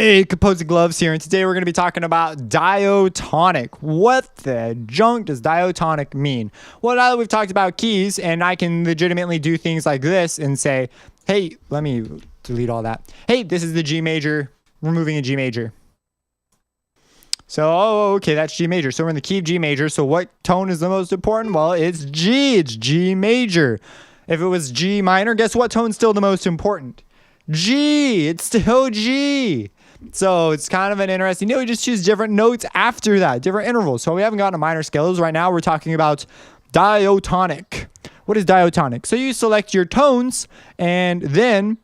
Hey, Composite Gloves here, and today we're going to be talking about diatonic. What the junk does diatonic mean? Well, now that we've talked about keys, and I can legitimately do things like this and say, hey, let me delete all that. Hey, this is the G major, removing a G major. So, okay, that's G major. So we're in the key of G major. So what tone is the most important? Well, it's G. It's G major. If it was G minor, guess what tone's still the most important? G. It's still G. So it's kind of an interesting, we just choose different notes after that, different intervals. So we haven't gotten to minor scales. Right now we're talking about diatonic. What is diatonic? So you select your tones, and then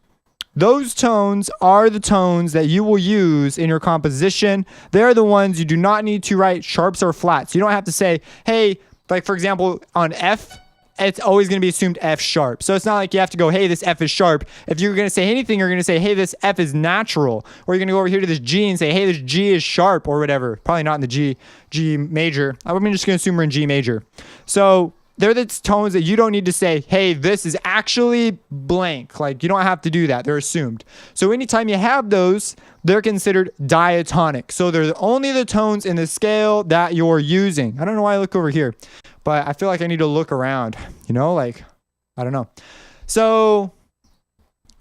those tones are the tones that you will use in your composition. They're the ones you do not need to write sharps or flats. You don't have to say, hey, like for example, on F, it's always going to be assumed F sharp. So it's not like you have to go, hey, this F is sharp. If you're going to say anything, you're going to say, hey, this F is natural. Or you're going to go over here to this G and say, hey, this G is sharp or whatever. Probably not in the G major. I'm just going to assume we're in G major. So they're the tones that you don't need to say, hey, this is actually blank. Like you don't have to do that. They're assumed. So anytime you have those, they're considered diatonic. So they're only the tones in the scale that you're using. I don't know why I look over here, but I feel like I need to look around, like, I don't know. So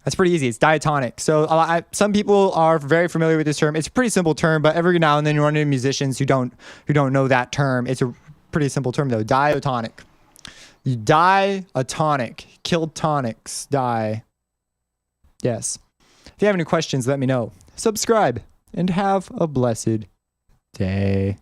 that's pretty easy. It's diatonic. So some people are very familiar with this term. It's a pretty simple term, but every now and then you run into musicians who don't know that term. It's a pretty simple term though. Diatonic. Diatonic. Killed tonics. Yes. If you have any questions, let me know. Subscribe and have a blessed day.